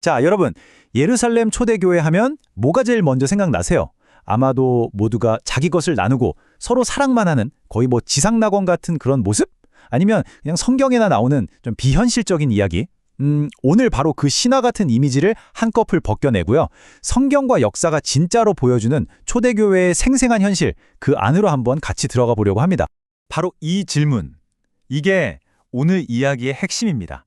자, 여러분, 예루살렘 초대교회 하면 뭐가 제일 먼저 생각나세요? 아마도 모두가 자기 것을 나누고 서로 사랑만 하는 거의 뭐 지상낙원 같은 그런 모습? 아니면 그냥 성경에나 나오는 좀 비현실적인 이야기? 오늘 바로 그 신화 같은 이미지를 한꺼풀 벗겨내고요. 성경과 역사가 진짜로 보여주는 초대교회의 생생한 현실, 그 안으로 한번 같이 들어가 보려고 합니다. 바로 이 질문. 이게 오늘 이야기의 핵심입니다.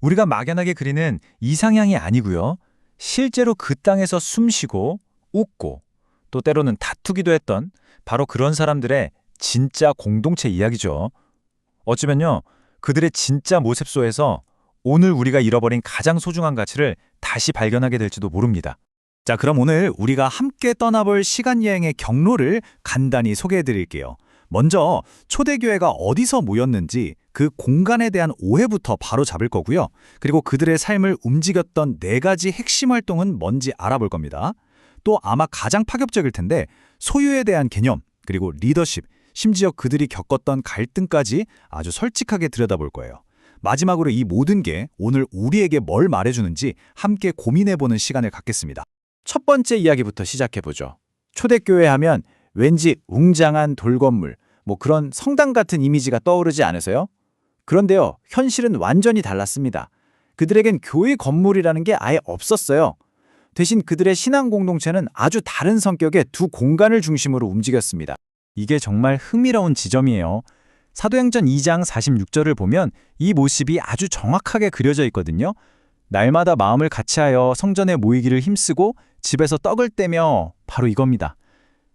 우리가 막연하게 그리는 이상향이 아니고요. 실제로 그 땅에서 숨쉬고 웃고 또 때로는 다투기도 했던 바로 그런 사람들의 진짜 공동체 이야기죠. 어쩌면요. 그들의 진짜 모습소에서 오늘 우리가 잃어버린 가장 소중한 가치를 다시 발견하게 될지도 모릅니다. 자, 그럼 오늘 우리가 함께 떠나볼 시간여행의 경로를 간단히 소개해 드릴게요. 먼저 초대교회가 어디서 모였는지 그 공간에 대한 오해부터 바로 잡을 거고요. 그리고 그들의 삶을 움직였던 4가지 핵심 활동은 뭔지 알아볼 겁니다. 또 아마 가장 파격적일 텐데 소유에 대한 개념, 그리고 리더십, 심지어 그들이 겪었던 갈등까지 아주 솔직하게 들여다볼 거예요. 마지막으로 이 모든 게 오늘 우리에게 뭘 말해주는지 함께 고민해보는 시간을 갖겠습니다. 첫 번째 이야기부터 시작해보죠. 초대교회 하면 왠지 웅장한 돌건물, 뭐 그런 성당 같은 이미지가 떠오르지 않으세요? 그런데요, 현실은 완전히 달랐습니다. 그들에겐 교회 건물이라는 게 아예 없었어요. 대신 그들의 신앙 공동체는 아주 다른 성격의 두 공간을 중심으로 움직였습니다. 이게 정말 흥미로운 지점이에요. 사도행전 2장 46절을 보면 이 모습이 아주 정확하게 그려져 있거든요. 날마다 마음을 같이하여 성전에 모이기를 힘쓰고 집에서 떡을 떼며, 바로 이겁니다.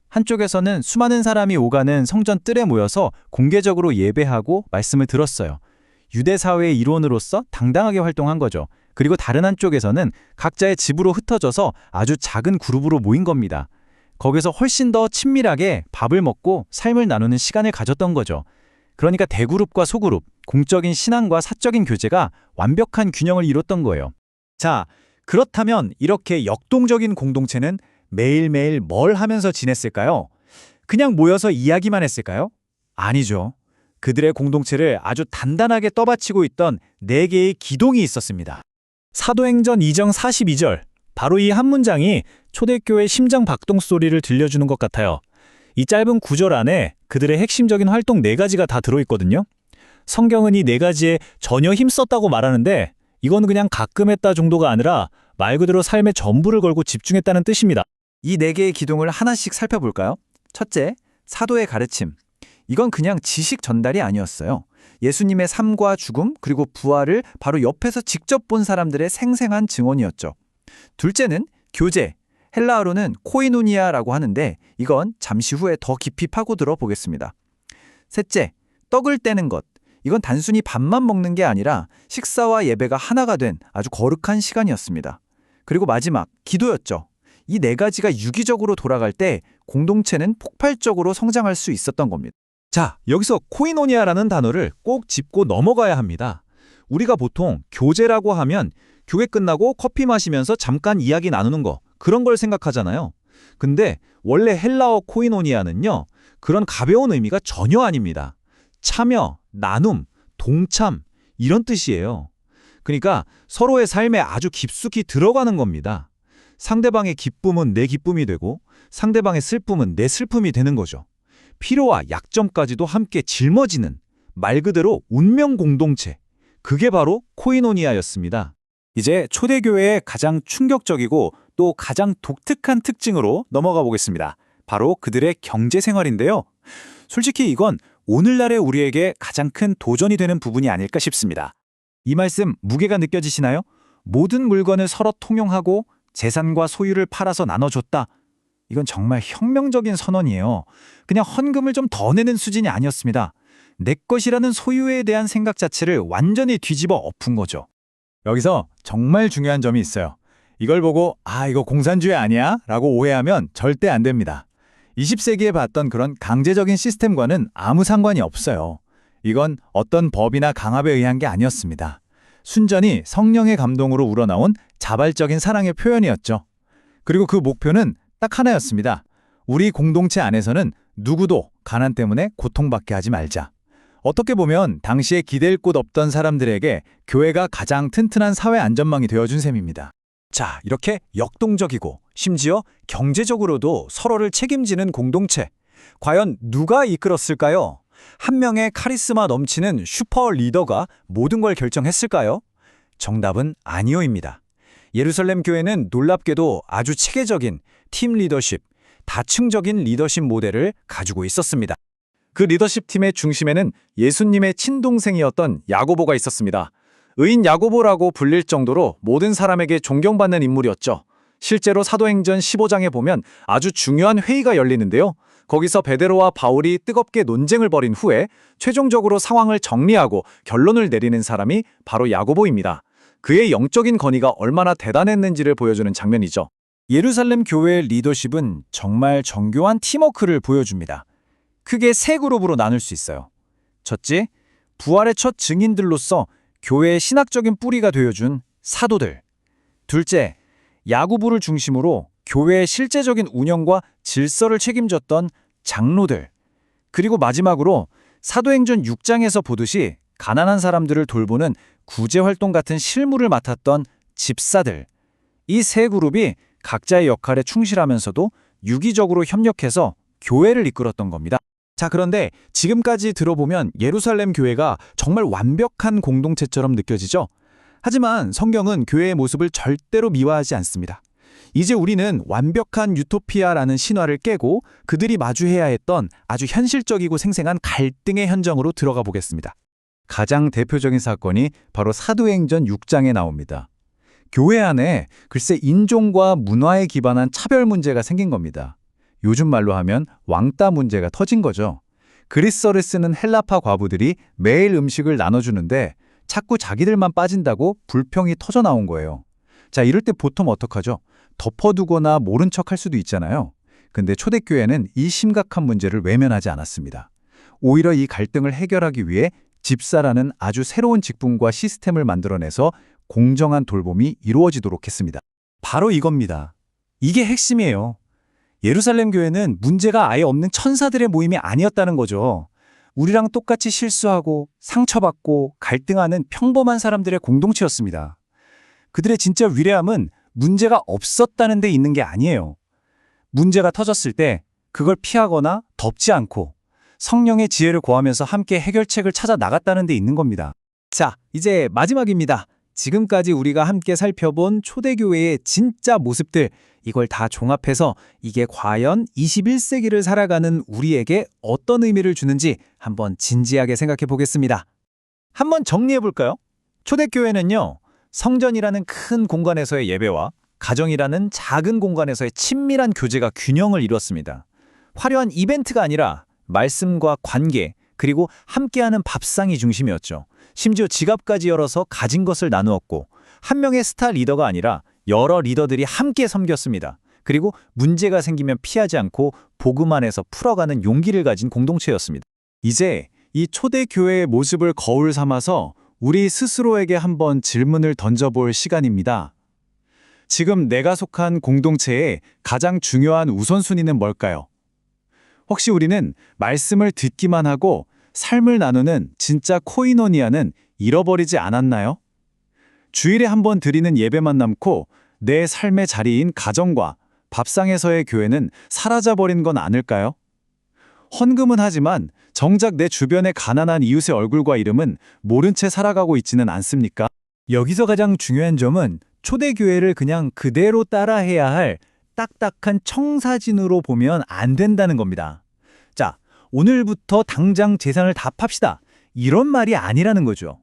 한쪽에서는 수많은 사람이 오가는 성전 뜰에 모여서 공개적으로 예배하고 말씀을 들었어요. 유대 사회의 일원으로서 당당하게 활동한 거죠. 그리고 다른 한쪽에서는 각자의 집으로 흩어져서 아주 작은 그룹으로 모인 겁니다. 거기서 훨씬 더 친밀하게 밥을 먹고 삶을 나누는 시간을 가졌던 거죠. 그러니까 대그룹과 소그룹, 공적인 신앙과 사적인 교제가 완벽한 균형을 이뤘던 거예요. 자, 그렇다면 이렇게 역동적인 공동체는 매일매일 뭘 하면서 지냈을까요? 그냥 모여서 이야기만 했을까요? 아니죠. 그들의 공동체를 아주 단단하게 떠받치고 있던 4개의 기둥이 있었습니다. 사도행전 2장 42절, 바로 이 한 문장이 초대교회 심장 박동 소리를 들려주는 것 같아요. 이 짧은 구절 안에 그들의 핵심적인 활동 4가지가 다 들어있거든요. 성경은 이 4가지에 전혀 힘썼다고 말하는데 이건 그냥 가끔 했다 정도가 아니라 말 그대로 삶의 전부를 걸고 집중했다는 뜻입니다. 이 4개의 기둥을 하나씩 살펴볼까요? 첫째, 사도의 가르침. 이건 그냥 지식 전달이 아니었어요. 예수님의 삶과 죽음 그리고 부활을 바로 옆에서 직접 본 사람들의 생생한 증언이었죠. 둘째는 교제. 헬라어로는 코이노니아라고 하는데 이건 잠시 후에 더 깊이 파고들어 보겠습니다. 셋째, 떡을 떼는 것. 이건 단순히 밥만 먹는 게 아니라 식사와 예배가 하나가 된 아주 거룩한 시간이었습니다. 그리고 마지막, 기도였죠. 이 4가지가 유기적으로 돌아갈 때 공동체는 폭발적으로 성장할 수 있었던 겁니다. 자, 여기서 코이노니아라는 단어를 꼭 짚고 넘어가야 합니다. 우리가 보통 교제라고 하면 교회 끝나고 커피 마시면서 잠깐 이야기 나누는 거, 그런 걸 생각하잖아요. 근데 원래 헬라어 코이노니아는요, 그런 가벼운 의미가 전혀 아닙니다. 참여, 나눔, 동참, 이런 뜻이에요. 그러니까 서로의 삶에 아주 깊숙이 들어가는 겁니다. 상대방의 기쁨은 내 기쁨이 되고 상대방의 슬픔은 내 슬픔이 되는 거죠. 필요와 약점까지도 함께 짊어지는 말 그대로 운명 공동체. 그게 바로 코이노니아였습니다. 이제 초대교회의 가장 충격적이고 또 가장 독특한 특징으로 넘어가 보겠습니다. 바로 그들의 경제 생활인데요. 솔직히 이건 오늘날의 우리에게 가장 큰 도전이 되는 부분이 아닐까 싶습니다. 이 말씀 무게가 느껴지시나요? 모든 물건을 서로 통용하고 재산과 소유를 팔아서 나눠줬다. 이건 정말 혁명적인 선언이에요. 그냥 헌금을 좀 더 내는 수준이 아니었습니다. 내 것이라는 소유에 대한 생각 자체를 완전히 뒤집어 엎은 거죠. 여기서 정말 중요한 점이 있어요. 이걸 보고 이거 공산주의 아니야? 라고 오해하면 절대 안 됩니다. 20세기에 봤던 그런 강제적인 시스템과는 아무 상관이 없어요. 이건 어떤 법이나 강압에 의한 게 아니었습니다. 순전히 성령의 감동으로 우러나온 자발적인 사랑의 표현이었죠. 그리고 그 목표는 딱 하나였습니다. 우리 공동체 안에서는 누구도 가난 때문에 고통받게 하지 말자. 어떻게 보면 당시에 기댈 곳 없던 사람들에게 교회가 가장 튼튼한 사회 안전망이 되어준 셈입니다. 자, 이렇게 역동적이고 심지어 경제적으로도 서로를 책임지는 공동체. 과연 누가 이끌었을까요? 한 명의 카리스마 넘치는 슈퍼 리더가 모든 걸 결정했을까요? 정답은 아니오입니다. 예루살렘 교회는 놀랍게도 아주 체계적인 팀 리더십, 다층적인 리더십 모델을 가지고 있었습니다. 그 리더십 팀의 중심에는 예수님의 친동생이었던 야고보가 있었습니다. 의인 야고보라고 불릴 정도로 모든 사람에게 존경받는 인물이었죠. 실제로 사도행전 15장에 보면 아주 중요한 회의가 열리는데요. 거기서 베드로와 바울이 뜨겁게 논쟁을 벌인 후에 최종적으로 상황을 정리하고 결론을 내리는 사람이 바로 야고보입니다. 그의 영적인 권위가 얼마나 대단했는지를 보여주는 장면이죠. 예루살렘 교회의 리더십은 정말 정교한 팀워크를 보여줍니다. 크게 세 그룹으로 나눌 수 있어요. 첫째, 부활의 첫 증인들로서 교회의 신학적인 뿌리가 되어준 사도들. 둘째, 야고보를 중심으로 교회의 실제적인 운영과 질서를 책임졌던 장로들. 그리고 마지막으로 사도행전 6장에서 보듯이 가난한 사람들을 돌보는 구제활동 같은 실무를 맡았던 집사들. 이 세 그룹이 각자의 역할에 충실하면서도 유기적으로 협력해서 교회를 이끌었던 겁니다. 자, 그런데 지금까지 들어보면 예루살렘 교회가 정말 완벽한 공동체처럼 느껴지죠? 하지만 성경은 교회의 모습을 절대로 미화하지 않습니다. 이제 우리는 완벽한 유토피아라는 신화를 깨고 그들이 마주해야 했던 아주 현실적이고 생생한 갈등의 현장으로 들어가 보겠습니다. 가장 대표적인 사건이 바로 사도행전 6장에 나옵니다. 교회 안에 글쎄 인종과 문화에 기반한 차별 문제가 생긴 겁니다. 요즘 말로 하면 왕따 문제가 터진 거죠. 그리스어를 쓰는 헬라파 과부들이 매일 음식을 나눠주는데 자꾸 자기들만 빠진다고 불평이 터져 나온 거예요. 자, 이럴 때 보통 어떡하죠? 덮어두거나 모른 척 할 수도 있잖아요. 근데 초대교회는 이 심각한 문제를 외면하지 않았습니다. 오히려 이 갈등을 해결하기 위해 집사라는 아주 새로운 직분과 시스템을 만들어내서 공정한 돌봄이 이루어지도록 했습니다. 바로 이겁니다. 이게 핵심이에요. 예루살렘 교회는 문제가 아예 없는 천사들의 모임이 아니었다는 거죠. 우리랑 똑같이 실수하고 상처받고 갈등하는 평범한 사람들의 공동체였습니다. 그들의 진짜 위대함은 문제가 없었다는 데 있는 게 아니에요. 문제가 터졌을 때 그걸 피하거나 덮지 않고 성령의 지혜를 구하면서 함께 해결책을 찾아 나갔다는 데 있는 겁니다. 자, 이제 마지막입니다. 지금까지 우리가 함께 살펴본 초대교회의 진짜 모습들, 이걸 다 종합해서 이게 과연 21세기를 살아가는 우리에게 어떤 의미를 주는지 한번 진지하게 생각해 보겠습니다. 한번 정리해 볼까요? 초대교회는요, 성전이라는 큰 공간에서의 예배와 가정이라는 작은 공간에서의 친밀한 교제가 균형을 이뤘습니다. 화려한 이벤트가 아니라 말씀과 관계, 그리고 함께하는 밥상이 중심이었죠. 심지어 지갑까지 열어서 가진 것을 나누었고 한 명의 스타 리더가 아니라 여러 리더들이 함께 섬겼습니다. 그리고 문제가 생기면 피하지 않고 복음 안에서 풀어가는 용기를 가진 공동체였습니다. 이제 이 초대교회의 모습을 거울 삼아서 우리 스스로에게 한번 질문을 던져볼 시간입니다. 지금 내가 속한 공동체의 가장 중요한 우선순위는 뭘까요? 혹시 우리는 말씀을 듣기만 하고 삶을 나누는 진짜 코이노니아는 잃어버리지 않았나요? 주일에 한번 드리는 예배만 남고 내 삶의 자리인 가정과 밥상에서의 교회는 사라져버린 건 아닐까요? 헌금은 하지만 정작 내 주변의 가난한 이웃의 얼굴과 이름은 모른 채 살아가고 있지는 않습니까? 여기서 가장 중요한 점은 초대교회를 그냥 그대로 따라해야 할 딱딱한 청사진으로 보면 안 된다는 겁니다. 자, 오늘부터 당장 재산을 다 팝시다. 이런 말이 아니라는 거죠.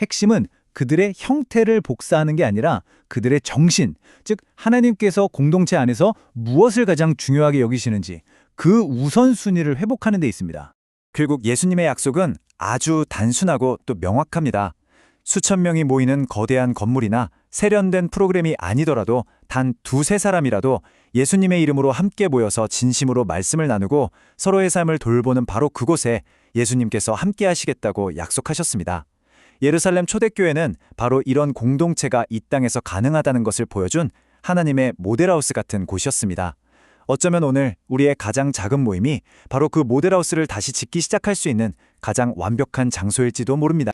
핵심은 그들의 형태를 복사하는 게 아니라 그들의 정신, 즉 하나님께서 공동체 안에서 무엇을 가장 중요하게 여기시는지 그 우선순위를 회복하는 데 있습니다. 결국 예수님의 약속은 아주 단순하고 또 명확합니다. 수천 명이 모이는 거대한 건물이나 세련된 프로그램이 아니더라도 단 두세 사람이라도 예수님의 이름으로 함께 모여서 진심으로 말씀을 나누고 서로의 삶을 돌보는 바로 그곳에 예수님께서 함께 하시겠다고 약속하셨습니다. 예루살렘 초대교회는 바로 이런 공동체가 이 땅에서 가능하다는 것을 보여준 하나님의 모델하우스 같은 곳이었습니다. 어쩌면 오늘 우리의 가장 작은 모임이 바로 그 모델하우스를 다시 짓기 시작할 수 있는 가장 완벽한 장소일지도 모릅니다.